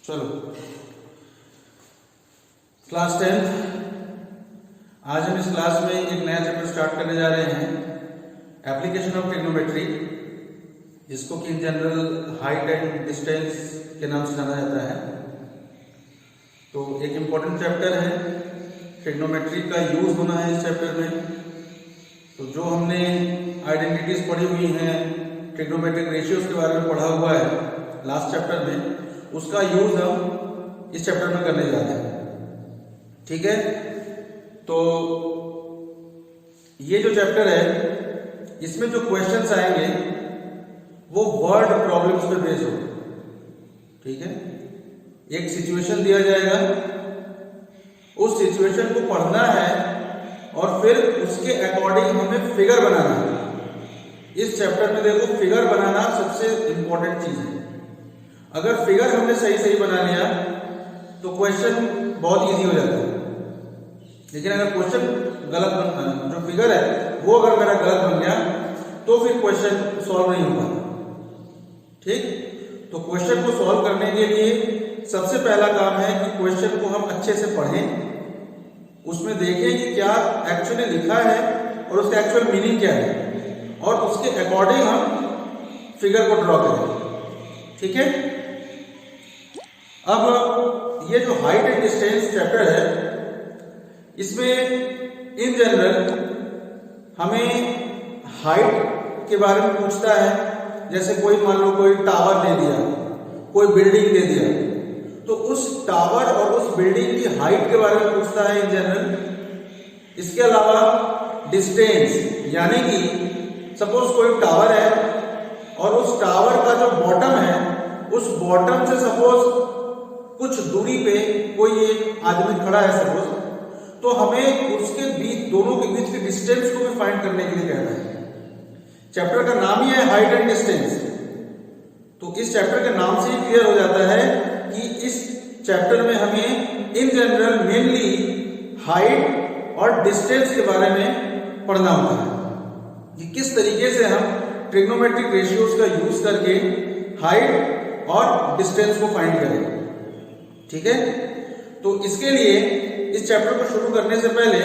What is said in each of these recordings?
चलो क्लास 10 आज हम इस क्लास में एक नया चैप्टर स्टार्ट करने जा रहे हैं, एप्लीकेशन ऑफ ट्रिग्नोमेट्री, जिसको कि in general height and distance के नाम से जाना जाता है। तो एक इम्पोर्टेंट चैप्टर है, ट्रिग्नोमेट्री का यूज होना है इस चैप्टर में। तो जो हमने आइडेंटिटीज पढ़ी हुई हैं, ट्रिग्नोमेट्रिक रेशियोज के बारे में पढ़ा हुआ है लास्ट चैप्टर में, उसका यूज हम इस चैप्टर में करने जा रहे हैं। ठीक है, तो ये जो चैप्टर है इसमें जो क्वेश्चंस आएंगे वो वर्ड प्रॉब्लम्स पे बेस्ड हो। ठीक है, एक सिचुएशन दिया जाएगा, उस सिचुएशन को पढ़ना है और फिर उसके अकॉर्डिंग हमें फिगर बनाना है। इस चैप्टर में देखो, फिगर बनाना सबसे इंपॉर्टेंट चीज है। अगर फिगर हमने सही बना लिया तो क्वेश्चन बहुत इजी हो जाता है, लेकिन अगर क्वेश्चन गलत बन, जो फिगर है वो अगर मेरा गलत बन गया तो फिर क्वेश्चन सॉल्व नहीं होगा। ठीक, तो क्वेश्चन को सॉल्व करने के लिए सबसे पहला काम है कि क्वेश्चन को हम अच्छे से पढ़ें, उसमें देखें कि क्या एक्चुअली लिखा है और उसका एक्चुअल मीनिंग क्या है, और उसके अकॉर्डिंग हम फिगर को ड्रॉ करें। ठीक है, अब ये जो हाइट एंड डिस्टेंस चैप्टर है, इसमें इन जनरल हमें हाइट के बारे में पूछता है। जैसे कोई मान लो कोई टावर दे दिया, कोई बिल्डिंग दे दिया, तो उस टावर और उस बिल्डिंग की हाइट के बारे में पूछता है इन जनरल। इसके अलावा डिस्टेंस, यानी कि सपोज कोई टावर है और उस टावर का जो बॉटम है, उस बॉटम से सपोज कुछ दूरी पे कोई एक आदमी खड़ा है सपोज, तो हमें उसके बीच, दोनों के बीच के डिस्टेंस को भी फाइंड करने के लिए कहना है। चैप्टर का नाम ही है हाइट एंड डिस्टेंस, तो इस चैप्टर के नाम से ही क्लियर हो जाता है कि इस चैप्टर में हमें इन जनरल मेनली हाइट और डिस्टेंस के बारे में पढ़ना होता है कि किस तरीके से हम ट्रिग्नोमेट्रिक रेशियोज का यूज करके हाइट और डिस्टेंस को फाइंड करें। ठीक है, तो इसके लिए इस चैप्टर को शुरू करने से पहले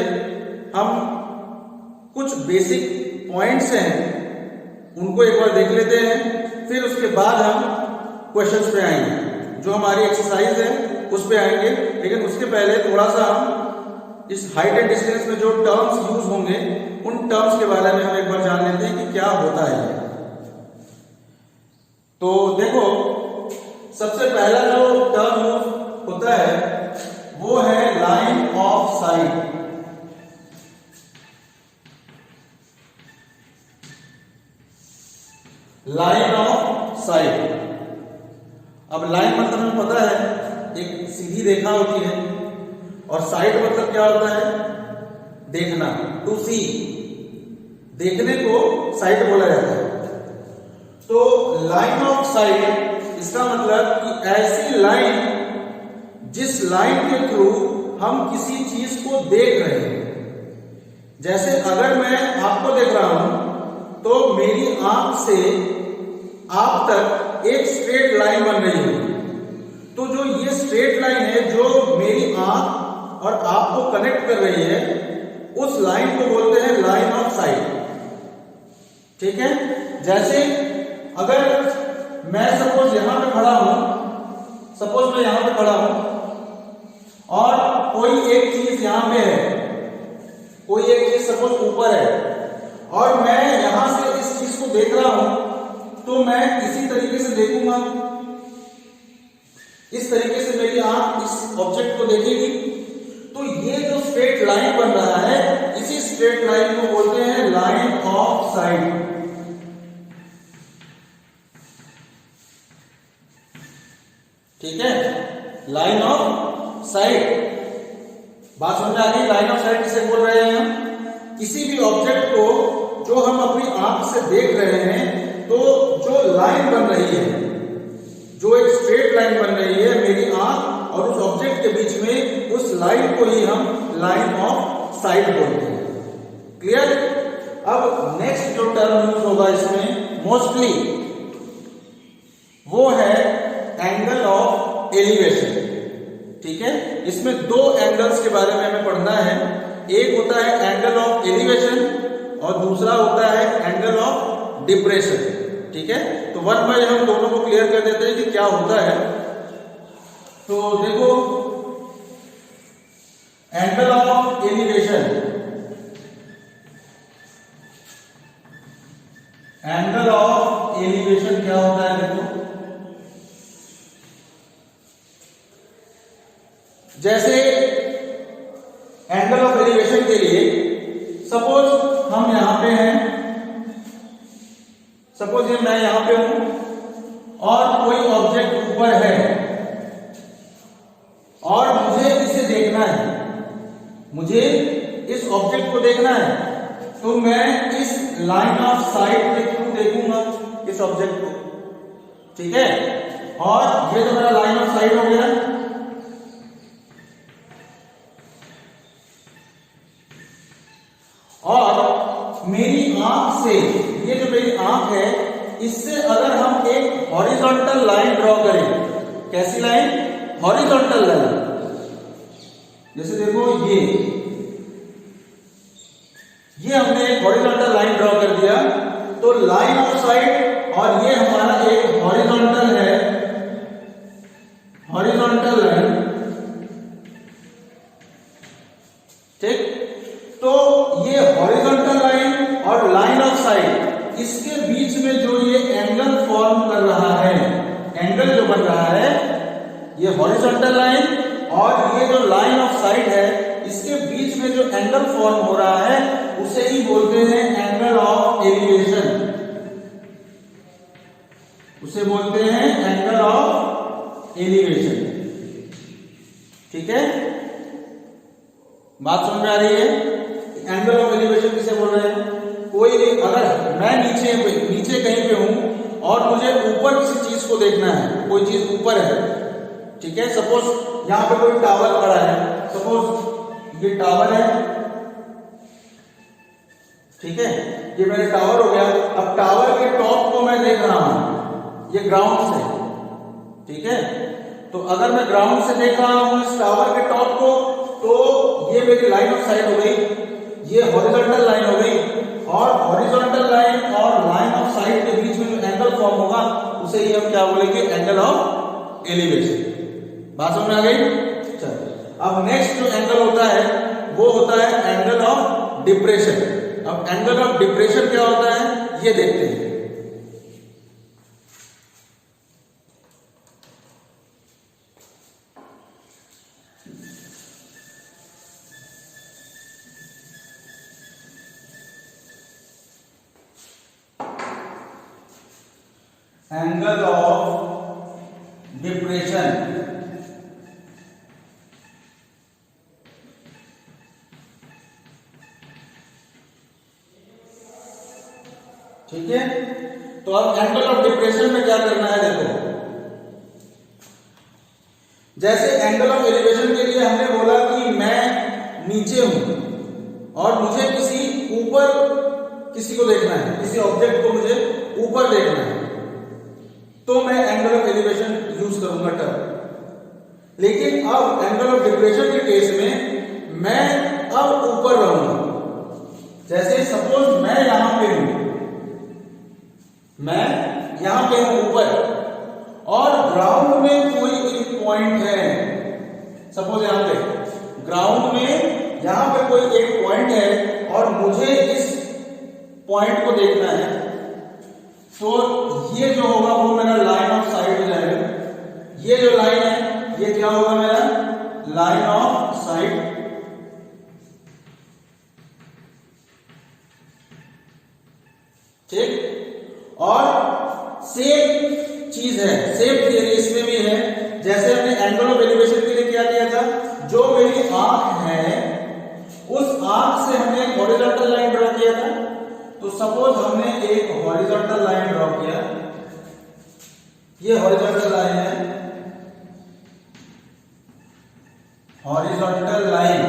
हम कुछ बेसिक पॉइंट्स हैं उनको एक बार देख लेते हैं, फिर उसके बाद हम क्वेश्चंस पे आएंगे। जो हमारी एक्सरसाइज है उस पे आएंगे, लेकिन उसके पहले थोड़ा सा हम इस हाइट एंड डिस्टेंस में जो टर्म्स यूज होंगे उन टर्म्स के बारे में हम एक बार जान लेते हैं कि क्या होता है। तो देखो, सबसे पहला जो टर्म यूज होता है वो है line of site. Line of site, अब लाइन मतलब हमें पता है एक सीधी रेखा होती है, और साइट मतलब क्या होता है? देखना, टू सी, देखने को साइट बोला जाता है। तो लाइन ऑफ साइट इसका मतलब कि ऐसी लाइन जिस लाइन के थ्रू हम किसी चीज को देख रहे हैं। जैसे अगर मैं आपको देख रहा हूं तो मेरी आंख से आप तक एक स्ट्रेट लाइन बन रही है। तो जो ये स्ट्रेट लाइन है जो मेरी आंख और आपको कनेक्ट कर रही है, उस लाइन को बोलते हैं लाइन ऑफ साइट। ठीक है, जैसे अगर मैं सपोज यहां पे खड़ा हूं, सपोज मैं यहां पे खड़ा हूं और कोई एक चीज यहां पे है, कोई एक चीज सपोज ऊपर है, और मैं यहां से इस चीज को देख रहा हूं, तो मैं इसी तरीके से देखूंगा, इस तरीके से मेरी आंख इस ऑब्जेक्ट को देखेगी। तो ये जो स्ट्रेट लाइन बन रहा है, इसी स्ट्रेट लाइन को बोलते हैं लाइन ऑफ साइट। ठीक है, लाइन ऑफ साइट, बात समझ आ गई? लाइन ऑफ साइट किसे बोल रहे हैं हम? किसी भी ऑब्जेक्ट को जो हम अपनी आंख से देख रहे हैं, तो जो लाइन बन रही है, जो एक स्ट्रेट लाइन बन रही है मेरी आंख और उस ऑब्जेक्ट के बीच में, उस लाइन को ही हम लाइन ऑफ साइट बोलते हैं। क्लियर? अब नेक्स्ट जो टर्म यूज होगा इसमें मोस्टली, वो है एंगल ऑफ एलिवेशन। ठीक है, इसमें दो एंगल्स के बारे में हमें पढ़ना है। एक होता है एंगल ऑफ एलिवेशन और दूसरा होता है एंगल ऑफ डिप्रेशन। ठीक है, तो वन बाय हम दोनों को क्लियर कर देते हैं कि क्या होता है। तो देखो, angle of elevation, angle of elevation क्या होता है? देखो, जैसे एंगल ऑफ एलिवेशन के लिए सपोज हम यहां पे हैं, सपोज ये मैं यहां पे हूं और कोई ऑब्जेक्ट ऊपर है और मुझे इसे देखना है, मुझे इस ऑब्जेक्ट को देखना है, तो मैं इस लाइन ऑफ साइट के थ्रू देखूंगा इस ऑब्जेक्ट को। ठीक है, और ये तो मेरा लाइन ऑफ साइट हो गया। और मेरी आंख से, ये जो मेरी आंख है, इससे अगर हम एक हॉरिजॉन्टल लाइन ड्रॉ करें, कैसी लाइन? Horizontal line. जैसे देखो ये हमने एक हॉरिजॉन्टल लाइन ड्रॉ कर दिया, तो लाइन ऑफ साइट और ये हमारा एक हॉरिजॉन्टल है, हॉरिजॉन्टल लाइन। ठीक, तो ये हॉरिजॉन्टल लाइन और लाइन ऑफ साइट, इसके बीच में जो ये एंगल फॉर्म कर रहा है, एंगल जो बन रहा है, ये हॉरिजॉन्टल लाइन और ये जो लाइन ऑफ साइट है, इसके बीच में जो एंगल फॉर्म हो रहा है, उसे ही बोलते हैं एंगल ऑफ एलिवेशन। उसे बोलते हैं एंगल ऑफ एलिवेशन। ठीक है, बात समझ में आ रही है? एंगल ऑफ एलिवेशन किसे बोल रहे हैं? कोई भी, अगर मैं नीचे कहीं पे हूं और मुझे ऊपर किसी चीज को देखना है, कोई चीज ऊपर है, ठीक है, सपोज यहां पे कोई टावर खड़ा है, सपोज ये टावर है, ठीक है, ये मेरा टावर हो गया। अब टावर के टॉप को मैं देख रहा हूं, ये ग्राउंड से, ठीक है, तो अगर मैं ग्राउंड से देख रहा हूं इस टावर के टॉप को, तो ये मेरी लाइन ऑफ साइट हो गई, ये हॉरिजॉन्टल लाइन हो गई, और हॉरिजॉन्टल लाइन और लाइन ऑफ साइट के बीच में जो एंगल फॉर्म होगा, उसे ही हम क्या बोलेंगे? Angle of elevation. बात समझ में आ गई? चलो, अब नेक्स्ट जो एंगल होता है वो होता है एंगल ऑफ डिप्रेशन। अब एंगल ऑफ डिप्रेशन क्या होता है, ये देखते हैं। एंगल ऑफ डिप्रेशन, ठीक है। तो अब एंगल ऑफ डिप्रेशन में क्या करना है? देखो, जैसे एंगल ऑफ एलिवेशन के लिए हमने बोला कि मैं नीचे हूं और मुझे किसी को देखना है, किसी ऑब्जेक्ट को मुझे ऊपर देखना है, तो मैं एंगल ऑफ एलिवेशन यूज करूंगा टर्म। लेकिन अब एंगल ऑफ डिप्रेशन के केस में मैं अब ऊपर रहूंगा। जैसे सपोज मैं यहां पे हूं, मैं यहां पे हूं ऊपर, और ग्राउंड में कोई एक पॉइंट है, सपोज यहां पे ग्राउंड में यहां पे कोई एक पॉइंट है और मुझे इस पॉइंट को देखना है, तो ये जो होगा वो मेरा लाइन ऑफ साइट हो जाएगा। ये जो लाइन है ये क्या होगा? मेरा लाइन ऑफ साइट। ठीक, और सेम चीज है, सेम थियरी इसमें भी है। जैसे हमने एंगल ऑफ एलिवेशन के लिए क्या किया था, जो मेरी आंख है उस आंख से हमने एक हॉरिजॉन्टल लाइन ड्रॉ किया था। तो सपोज हमने एक हॉरिजॉन्टल लाइन ड्रॉ किया, ये हॉरिजॉन्टल लाइन है, हॉरिजॉन्टल लाइन।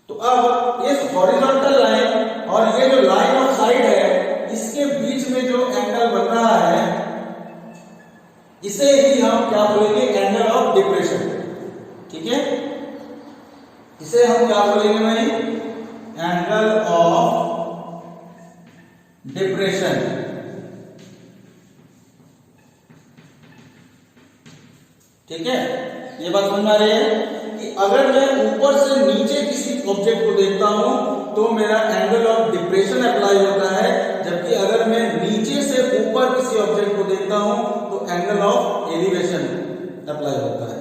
तो अब इस हॉरिजॉन्टल लाइन और ये जो लाइन ऑफ साइट है, इसके बीच में जो एंगल बन रहा है, इसे ही हम क्या बोलेंगे, एंगल ऑफ डिप्रेशन। ठीक है, इसे हम क्या बोलेंगे भाई, एंगल ऑफ डिप्रेशन। ठीक है, ये बात समझ में आ रही है कि अगर मैं ऊपर से नीचे किसी ऑब्जेक्ट को देखता हूं तो मेरा एंगल ऑफ डिप्रेशन अप्लाई होता है, जबकि अगर मैं नीचे से ऊपर किसी ऑब्जेक्ट को देखता हूं तो एंगल ऑफ एलिवेशन अप्लाई होता है।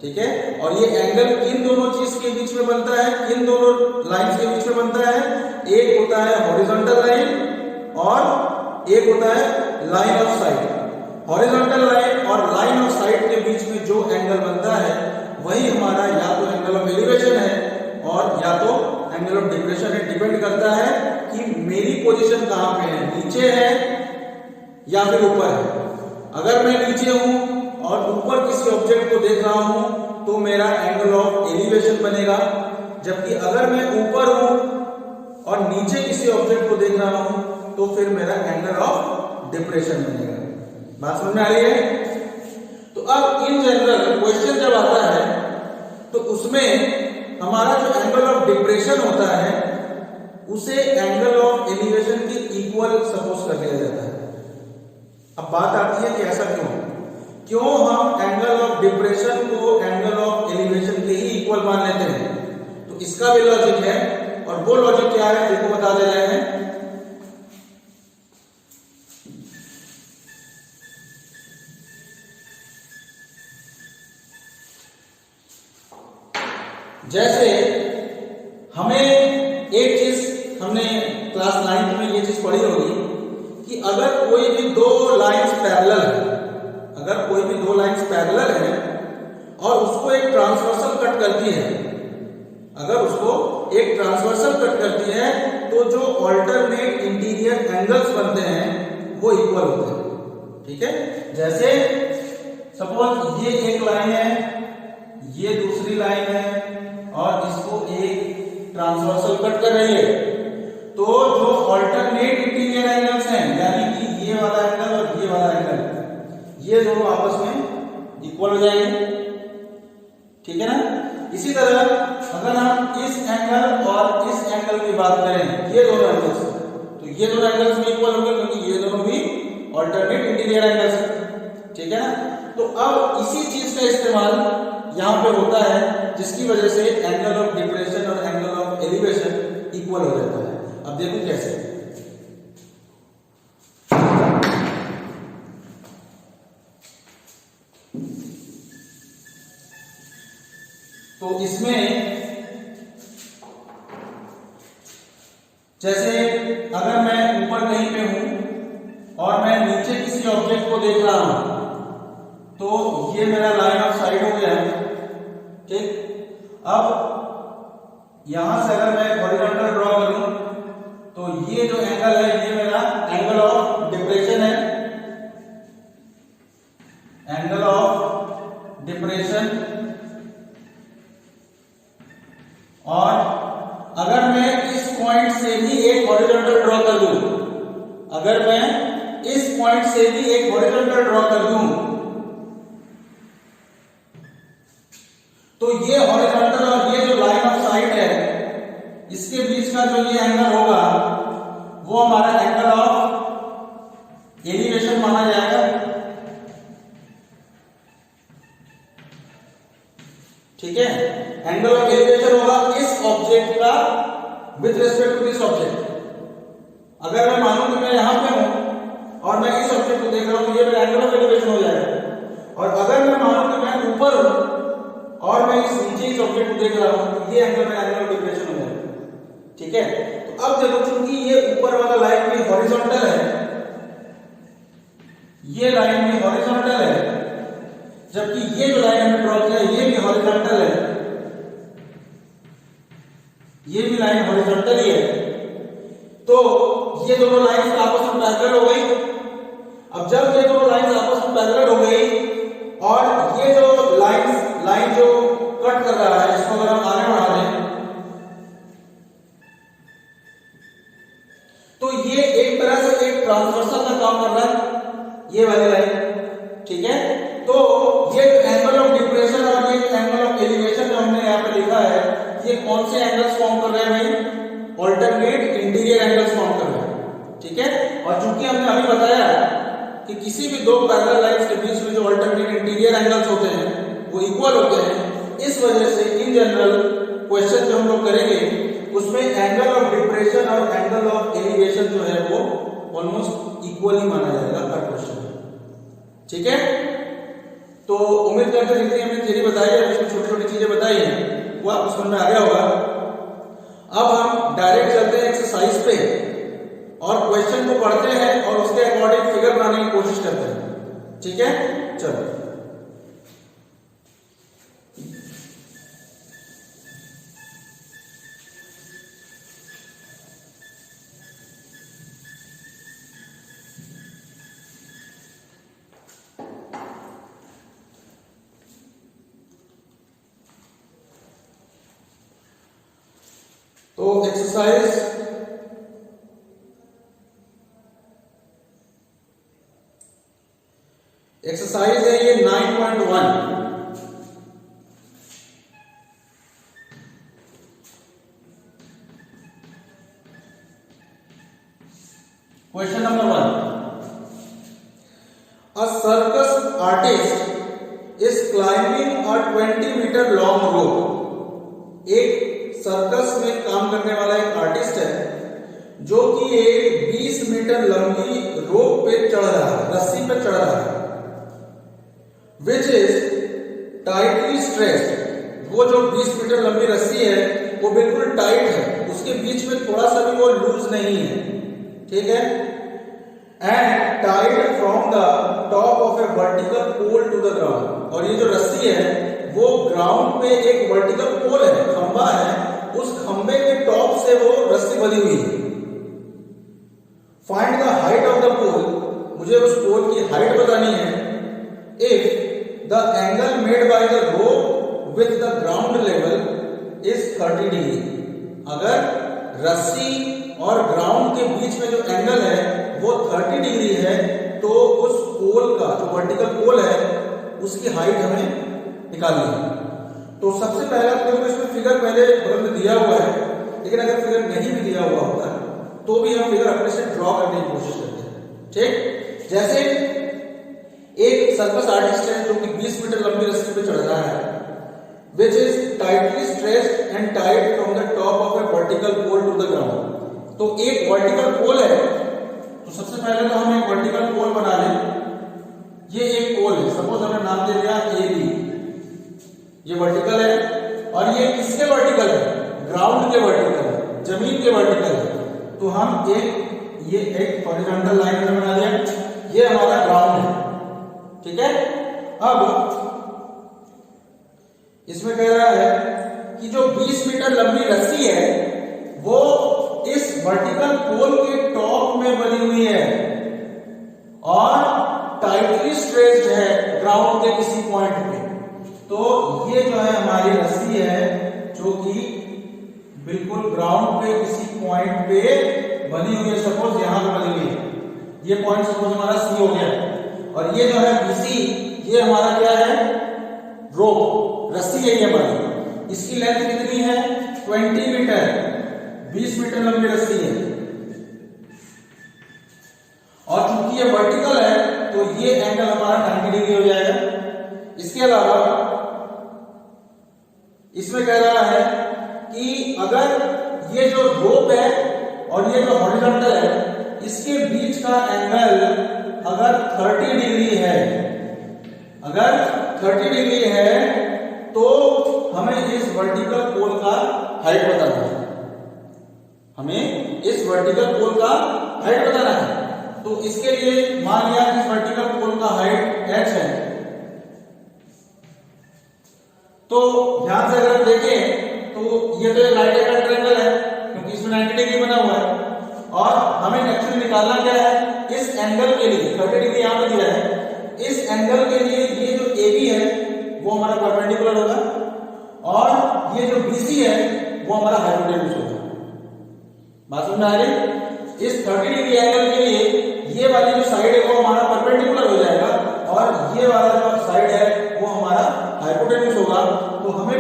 ठीक है, और ये एंगल किन दोनों चीज के बीच में बनता है, किन दोनों लाइंस के बीच में बनता है, एक होता है हॉरिजॉन्टल लाइन और एक होता है line of site. Horizontal line और लाइन ऑफ साइट के बीच में जो एंगल बनता है वही हमारा या तो एंगल ऑफ एलिवेशन है और या तो एंगल ऑफ डिप्रेशन है। डिपेंड करता है कि मेरी पोजीशन कहां पे है, नीचे है या फिर ऊपर है। अगर मैं नीचे हूं और ऊपर किसी ऑब्जेक्ट को देख रहा हूं तो मेरा एंगल ऑफ एलिवेशन बनेगा, जबकि अगर मैं ऊपर हूं और नीचे किसी ऑब्जेक्ट को देख रहा हूं तो फिर मेरा एंगल ऑफ डिप्रेशन बनेगा। बात समझ में आ रही है? तो अब इन जनरल क्वेश्चन जब आता है तो उसमें हमारा जो एंगल ऑफ डिप्रेशन होता है उसे एंगल ऑफ एलिवेशन के इक्वल सपोज कर लिया जाता है। अब बात आती है कि ऐसा क्यों हम एंगल ऑफ डिप्रेशन को एंगल ऑफ एलिवेशन के ही इक्वल मान लेते हैं? तो इसका भी लॉजिक है, और वो लॉजिक क्या है देखो बता दे रहे हैं। जैसे हमें एक चीज हमने क्लास 9 में ये चीज पढ़ी होगी कि अगर कोई भी दो लाइंस पैरेलल है, अगर कोई भी दो लाइंस पैरेलल है और उसको एक ट्रांसवर्सल कट करती है, अगर उसको एक ट्रांसवर्सल कट करती है तो जो ऑल्टरनेट इंटीरियर एंगल्स बनते हैं वो इक्वल होते हैं। ठीक है, जैसे सपोज ये एक लाइन है, ये दूसरी लाइन है और इसको एक ट्रांसवर्सल कट कर रही है, तो जो ऑल्टरनेट इंटीरियर एंगल्स हैं यानी कि ये वाला एंगल और ये वाला एंगल, ये दोनों आपस में इक्वल हो जाएंगे। ठीक है ना? इसी तरह अगर हम इस एंगल और इस एंगल की बात करें, ये दोनों एंगल्स, तो ये दोनों एंगल्स भी इक्वल होंगे क्योंकि ये दोनों भी ऑल्टरनेट इंटीरियर एंगल्स हैं। ठीक है ना? तो अब इसी चीज का इस्तेमाल यहां पे होता है जिसकी वजह से एंगल ऑफ डिप्रेशन और एंगल ऑफ एलिवेशन इक्वल हो जाता है। अब देखो कैसे। तो इसमें जैसे अगर मैं ऊपर कहीं पे हूं और मैं नीचे किसी ऑब्जेक्ट को देख रहा हूं तो ये मेरा लाइन ऑफ साइट हो गया। ठीक, अब यहां से अगर मैं हॉरिजॉन्टल ड्रॉ करूं तो ये जो एंगल है ये मेरा एंगल ऑफ डिप्रेशन है, एंगल ऑफ डिप्रेशन। और अगर मैं इस पॉइंट से भी एक हॉरिजॉन्टल ड्रॉ कर दूं, अगर मैं इस पॉइंट से भी एक हॉरिजॉन्टल ड्रॉ कर दूं तो ये हॉरिजॉन्टल और ये जो लाइन ऑफ साइट है इसके बीच का जो ये एंगल होगा वो हमारा एंगल ऑफ एलिवेशन माना जाएगा। ठीक है, एंगल ऑफ एलिवेशन होगा इस ऑब्जेक्ट का with respect to this object. अगर मैं मानूं कि मैं यहां पे हूं और मैं इस ऑब्जेक्ट को देख रहा हूं तो ये मेरा एंगल ऑफ एलिवेशन हो जाएगा। और अगर मैं मानूं कि मैं ऊपर हूं और मैं इस नीचे इस ऑब्जेक्ट को देख रहा हूं तो ये एंगल मेरा एंगल ऑफ डिप्रेशन हो जाएगा। ठीक है, तो अब देखो चूंकि ये ऊपर वाला लाइन भी हॉरिजॉन्टल है, ये लाइन भी हॉरिजॉन्टल है, जबकि ये जो लाइन हमने ड्रॉ किया ये भी हॉरिजॉन्टल है, ये भी लाइन हॉरिजॉन्टल ही है, तो ये दोनों लाइंस आपस में पैरेलल हो गई। अब जब ये दोनों लाइंस आपस में पैरेलल हो गई और ये जो लाइन जो कट कर रहा है इसको अगर हम आगे बढ़ा दें तो ये एक तरह से एक ट्रांसवर्सल का काम कर रहा है, ये वाली लाइन। ठीक है, तो चूंकि हमने अभी बताया कि किसी भी दो पैरेलल लाइंस के बीच में जो अल्टरनेट इंटीरियर एंगल्स होते हैं वो इक्वल होते हैं, इस वजह से इन जनरल क्वेश्चन जो हम लोग करेंगे उसमें एंगल ऑफ डिप्रेशन और एंगल ऑफ एलिवेशन जो है वो ऑलमोस्ट इक्वली माना जाएगा हर क्वेश्चन में। ठीक है, तो उम्मीद करते हैं जितनी हमने थ्योरी बताई है, उसमें छोटी छोटी चीजें बताई हैं वो आपको समझ में आ गया होगा। अब हम डायरेक्ट चलते हैं एक्सरसाइज पे और क्वेश्चन को पढ़ते हैं और उसके अकॉर्डिंग फिगर बनाने की कोशिश करते हैं। ठीक है, चलो। तो एक्सरसाइज है ये 9.1। Question number 1, a circus artist is climbing a 20 metre long rope. एक सर्कस में काम करने वाला एक आर्टिस्ट है जो कि एक 20 मीटर लंबी रोप पे चढ़ रहा है, रस्सी पे चढ़ रहा है, विच इज टाइटली स्ट्रेच्ड। वो जो 20 मीटर लंबी रस्सी है वो बिल्कुल टाइट है, उसके बीच में थोड़ा सा भी वो लूज नहीं है। ठीक है, and tied from the top of a vertical pole to the ground. और ये जो रस्सी है वो ग्राउंड पे एक वर्टिकल पोल है, खंबा है, उस खंबे के टॉप से वो रस्सी बंधी हुई है। Find the height of the pole, मुझे उस पोल की हाइट बतानी है। If the angle made by the rope with the ground level is 30 degree. अगर रस्सी और ग्राउंड के बीच में जो एंगल है वो 30 डिग्री है तो उस पोल का जो वर्टिकल पोल है उसकी हाइट हमें निकालनी है। तो सबसे पहला तो इसमें फिगर पहले बगल में दिया हुआ है, लेकिन अगर फिगर नहीं भी दिया हुआ होता तो भी हम फिगर अपने से ड्रॉ करने की कोशिश करते हैं। ठीक, जैसे एक सर्कस आर्टिस्ट है जो कि 20 मीटर लंबी रस्सी पे चढ़ रहा है, which is tightly stretched and tied from the top of a vertical pole to the ground। तो एक वर्टिकल पोल है, तो सबसे पहले तो हम एक वर्टिकल पोल बना लें। ये एक पोल है, सपोज हमने नाम दे दिया ए बी, ये वर्टिकल है और ये किसके वर्टिकल है? ग्राउंड के वर्टिकल है, जमीन के वर्टिकल है। तो हम ये एक हॉरिजॉन्टल लाइन बना दिया, ये हमारा ग्राउंड है। ठीक है, अब इसमें कह रहा है कि जो 20 मीटर लंबी रस्सी है वो इस वर्टिकल पोल के टॉप में बनी हुई है और टाइटली स्ट्रेच्ड है ग्राउंड के किसी पॉइंट पे। तो ये जो है हमारी रस्सी है जो कि बिल्कुल ग्राउंड पे किसी पॉइंट पे बनी हुई है। सपोज यहां पे बनी हुई है, ये पॉइंट सपोज हमारा सी हो गया, और ये जो है बीसी, ये हमारा क्या है? रोप, रस्सी है ये हमारी। इसकी लेंथ कितनी है? 20 मीटर, 20 मीटर लंबी रस्सी है। और चूंकि ये वर्टिकल है तो ये एंगल हमारा 90 डिग्री हो जाएगा। इसके अलावा इसमें कह रहा है कि अगर ये जो रोप है और ये जो हॉरिजॉन्टल है इसके बीच का एंगल अगर 30 डिग्री है, अगर 30 डिग्री है तो हमें इस वर्टिकल पोल का हाइट बताना है। हमें इस वर्टिकल पोल का हाइट बताना है। तो इसके लिए मान लिया कि वर्टिकल पोल का हाइट h है। तो ध्यान से अगर देखें तो ये तो एक राइट एंगल ट्रायंगल है क्योंकि इसमें 90 डिग्री बना हुआ है, और हमें एक्चुअली निकालना क्या है? इस एंगल के लिए 30 डिग्री यहां पर दिया है, इस एंगल के लिए ये जो AB है वो हमारा परपेंडिकुलर होगा और ये जो BC है वो हमारा हाइपोटेन्यूज होगा। बात समझ में आ रही? इस 30 डिग्री एंगल के लिए ये वाली जो साइड है वो हमारा परपेंडिकुलर हो जाएगा और ये वाला जो साइड है वो हमारा हाइपोटेन्यूज होगा। तो हमें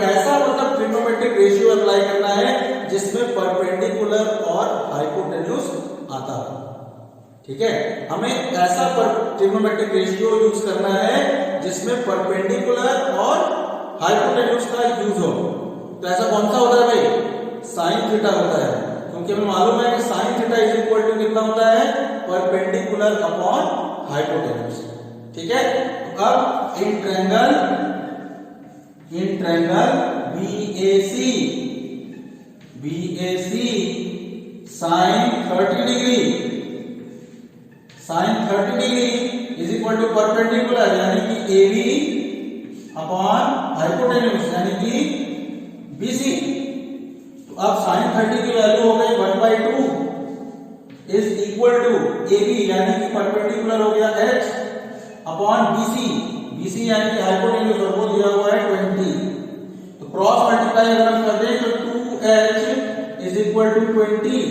ऐसा मतलब ट्रिग्नोमेट्रिक रेशियो अप्लाई करना है जिसमें परपेंडिकुलर और हाइपोटेन्यूज आता है। ठीक है, हमें ऐसा ट्रिग्नोमेट्रिक रेशियो यूज करना है जिसमें परपेंडिकुलर और हाइपोटेन्यूज का यूज हो। तो ऐसा कौन सा होता है भाई, साइन थीटा होता है, क्योंकि हमें मालूम है कि sine theta is equal to कितना होता है, परपेंडिकुलर अपॉन हाइपोटेन्यूज। ठीक है, तो अब in triangle BAC sine 30 degree is equal to perpendicular यानी कि AB अपॉन हाइपोटेन्यूज यानी कि BC। तो अब साइन 30 की वैल्यू हो गई 1/2 इज इक्वल टू AB यानी कि परपेंडिकुलर हो गया H अपॉन BC यानी कि हाइपोटेन्यूज और वो दिया हुआ है 20। तो क्रॉस मल्टीप्लाई अगर हम कर दें तो 2H इज इक्वल टू 20,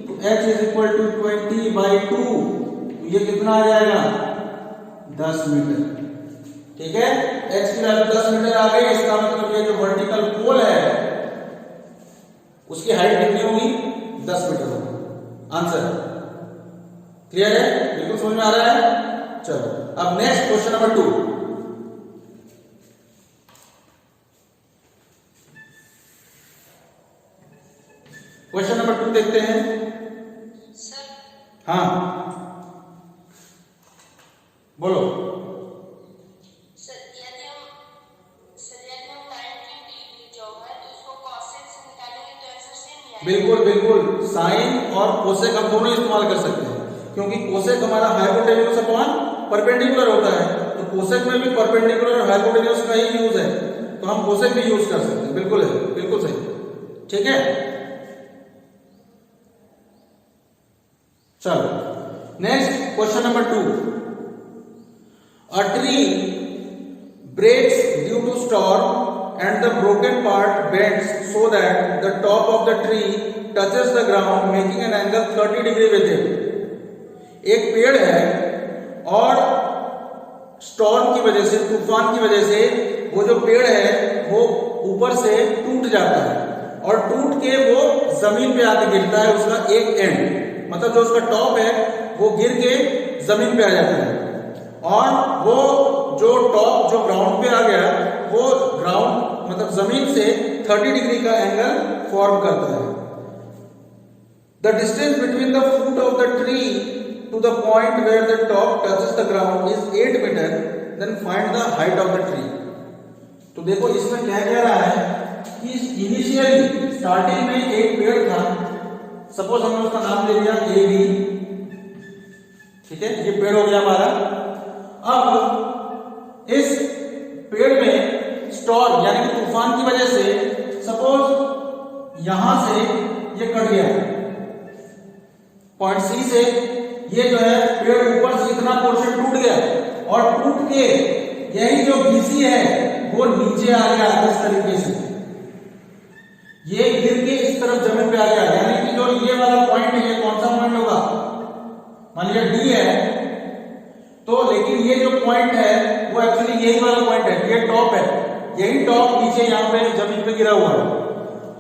तो H इज इक्वल टू 20/2, तो ये कितना आ जाएगा 10 मीटर। ठीक है, H की वैल्यू 10 मीटर आ गई, इसका मतलब ये जो वर्टिकल पोल है उसकी हाइट कितनी होगी, 10 मीटर होगी। आंसर क्लियर है, बिल्कुल समझ में आ रहा है। चलो अब next question number 2। Question number 2 देखते हैं सर। हाँ बोलो। सर यदि हम टाइम की जो है तो उसको कोसेक से निकालेंगे तो आंसर सेम ही आएगा। बिल्कुल साइन और कोसेक हम दोनों इस्तेमाल कर सकते हैं, क्योंकि कोसेक हमारा हाइपोटेन्यूज अपॉन परपेंडिकुलर होता है, तो कोसेक में भी परपेंडिकुलर और हाइपोटेन्यूज का ही यूज है, तो हम कोसेक भी यूज कर सकते हैं। बिल्कुल है, बिल्कुल सही। ठीक है, चलो next question number 2। A tree breaks due to storm and the broken part bends so that the top of the tree touches the ground making an angle 30 degree with it। एक पेड़ है और स्टॉर्म की वजह से, तूफान की वजह से वो जो पेड़ है वो ऊपर से टूट जाता है और टूट के वो जमीन पे आके गिरता है। उसका एक एंड मतलब जो उसका टॉप है वो गिर के जमीन पे आ जाता है और वो जो टॉप जो ग्राउंड पे आ गया वो ग्राउंड मतलब जमीन से 30 डिग्री का एंगल फॉर्म करता है। The distance between the foot of the tree to the point where the top touches the ground is 8 metre, then find the height of the tree. तो देखो इसमें क्या कह रहा है कि इनिशियली स्टार्टिंग में एक पेड़ था, सपोज हमने उसका नाम ले लिया AB। ठीक है, ये पेड़ हो गया हमारा। अब इस पेड़ में स्टॉर्म यानी कि तूफान की वजह से सपोज यहां से ये कट गया, पॉइंट C से ये जो है पेड़ ऊपर से इतना पोर्शन टूट गया और टूट के यही जो BC है वो नीचे आ गया इस तरीके से, ये गिर के इस तरफ जमीन पे आ गया। यानी कि जो ये वाला पॉइंट है ये कौन सा पॉइंट होगा, मान लिया D है, तो लेकिन ये जो पॉइंट है वो एक्चुअली यही वाला पॉइंट है, ये टॉप है, यही टॉप नीचे यहाँ पे जमीन पे गिरा हुआ है।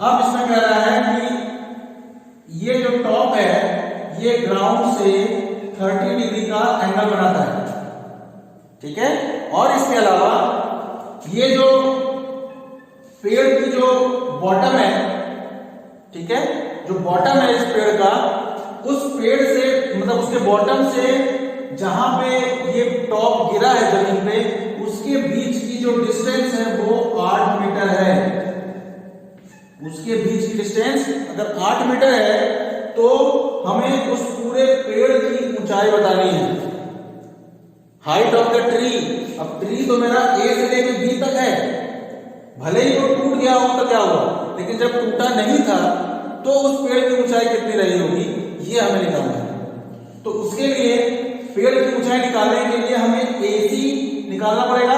अब इसमें कह रहा है कि ये जो टॉप है ये ग्राउंड से 30 डिग्री का एंगल बनाता है। ठीक है, और इसके अलावा ये जो पेड़ की जो बॉटम है, ठीक है, जो बॉटम है इस पेड़ का, उस पेड़ से मतलब उसके बॉटम से जहां पे ये टॉप गिरा है जमीन पे उसके बीच की जो डिस्टेंस है वो 8 मीटर है। उसके बीच की डिस्टेंस अगर 8 मीटर है तो हमें उस पूरे पेड़ की ऊंचाई बतानी है, हाइट ऑफ द ट्री। अब ट्री तो मेरा A से लेकर B तक है, भले ही वो टूट गया हो तो क्या हुआ, लेकिन जब टूटा नहीं था तो उस पेड़ की ऊंचाई कितनी रही होगी ये हमें निकालना है। तो उसके लिए पेड़ की ऊंचाई निकालने के लिए हमें AC निकालना पड़ेगा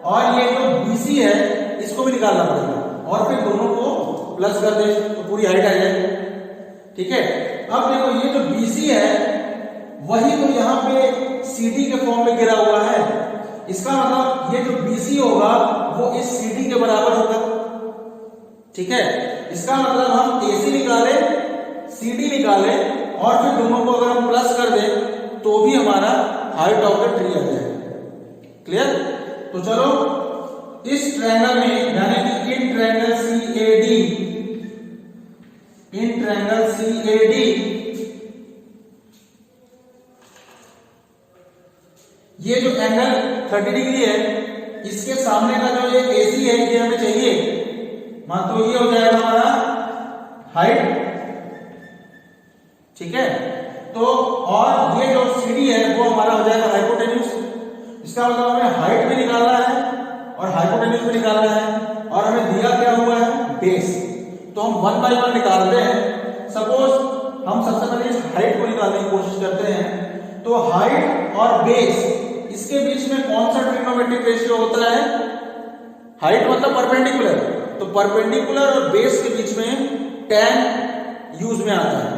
और ये जो BC है इसको भी निकालना पड़ेगा और फिर दोनों को प्लस कर दे तो पूरी हाइट आ जाएगी। ठीक है, अब देखो ये जो BC है वही तो यहाँ पे CD के फॉर्म में गिरा हुआ है, इसका मतलब ये जो BC होगा वो इस CD के बराबर होगा। ठीक है, इसका मतलब हम AC निकाले, CD निकाले और फिर दोनों को अगर हम प्लस कर दें तो भी हमारा हाइट ऑफ द ट्री आ जाएगा। क्लियर? तो चलो इस ट्रायंगल में यानी कि इन ट्रायंगल CAD ये जो एंगल 30 डिग्री है, इसके सामने का जो ये AC है ये हमें चाहिए। मान तो ये हो जाएगा हमारा हाइट, ठीक है। तो और ये जो CD है वो हमारा हो जाएगा हाइपोटेन्यूज। इसका मतलब हमें हाइट भी निकालना है और हाइपोटेन्यूज भी निकालना है, और हमें दिया क्या हुआ है बेस। तो हम 1 बाय 1 निकालते हैं। सपोज हम सबसे पहले इस हाइट को निकालने की कोशिश करते हैं। तो हाइट और बेस इसके बीच में कौन सा ट्रिग्नोमेट्रिक रेशियो होता है? हाइट मतलब परपेंडिकुलर, तो परपेंडिकुलर और बेस के बीच में tan यूज में आता है,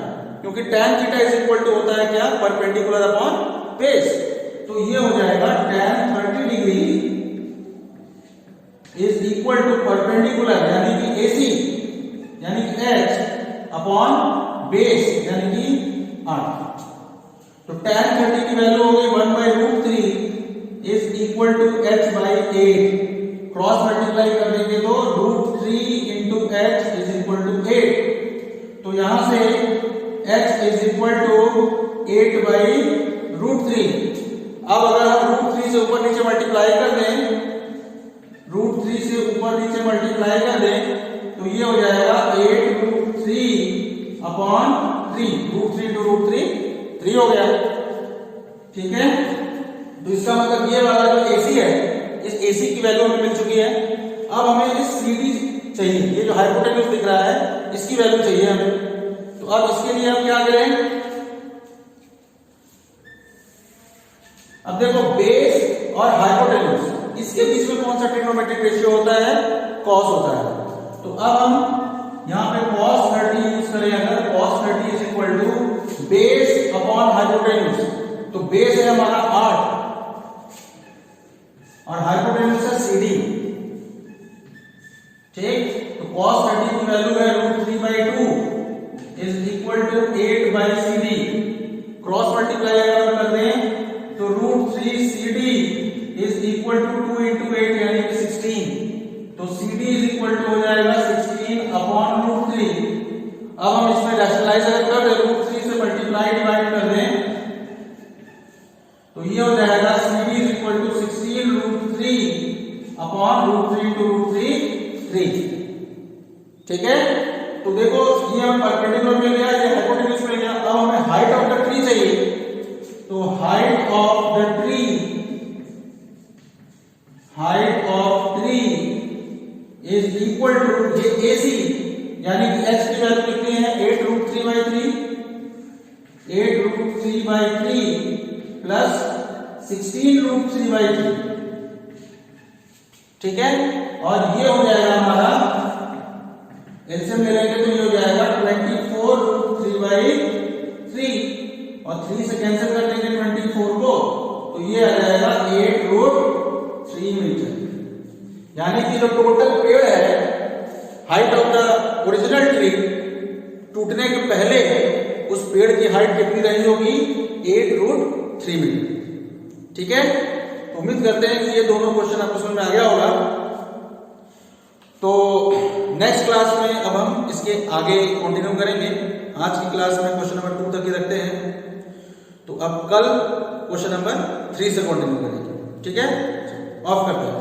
क्योंकि tan theta is equal to होता है क्या? Perpendicular upon base. तो ये हो जाएगा tan 30 degree is equal to perpendicular यानी कि AC यानी कि H अपॉन बेस यानी कि 8। तो tan 30 की वैल्यू हो गई 1/√3 is equal to H/8। Cross multiply कर देंगे तो √3 into H is equal to 8। तो यहां से H इज इक्वल टू 8/√3। अब अगर हम √3 से ऊपर नीचे मल्टीप्लाई कर दें, √3 से ऊपर नीचे मल्टीप्लाई कर दें तो ये हो जाएगा 8√3 अपॉन 3। √3 टू √3 3 हो गया, ठीक है। तो इसका मतलब ये वाला जो AC है, इस AC की वैल्यू हमें मिल चुकी है। अब हमें इस CD चाहिए, ये जो हाइपोटेन्यूज दिख रहा है इसकी वैल्यू चाहिए हमें। तो अब इसके लिए हम क्या करें? अब देखो बेस और हाइपोटेन्यूज इसके बीच में कौन सा ट्रिग्नोमेट्रिक रेशियो होता है? cos होता है। तो अब हम यहां पे cos 30 यूज करें, अगर cos 30 is equal to base upon hypotenuse. तो बेस है हमारा 8 और हाइपोटेन्यूज है CD, ठीक। तो cos 30 की वैल्यू है √3/2 is equal to 8/CD। Cross multiply अगर हम कर दें तो √3 CD is equal to 2 into 8 यानी कि 16। तो CD इज इक्वल टू हो जाएगा 16 अपॉन √3। अब हम इसमें रैशनलाइज अगर कर दें, √3 से मल्टीप्लाई डिवाइड कर दें तो ये हो जाएगा CD is equal to 16 √3 upon √3 to √3 3, ठीक है। तो देखो ये हम परपेंडिकुलर मिल गया, ये हाइपोटेन्यूज मिल गया। अब हमें हाइट ऑफ द ट्री चाहिए। तो height of the tree is equal to ये AC यानी कि H की वैल्यू कितनी है? 8√3/3 प्लस 16√3/3, ठीक है। और ये हो जाएगा हमारा एलसीएम ले लेंगे तो ये हो जाएगा 24√3/3 और 3 से कैंसिल कर देंगे 24 को, तो ये आ जाएगा 8√3 मीटर। यानी कि जो टोटल पेड़ है height of the original tree टूटने के पहले उस पेड़ की हाइट कितनी रही होगी? 8√3 मीटर, ठीक है। तो उम्मीद करते हैं कि ये दोनों क्वेश्चन आपको समझ में आ गया होगा। तो नेक्स्ट क्लास में अब हम इसके आगे कंटिन्यू करेंगे। आज की क्लास में क्वेश्चन नंबर 2 तक ही रखते हैं, तो अब कल क्वेश्चन नंबर 3 से कंटिन्यू करेंगे, ठीक है। ऑफ करते हैं।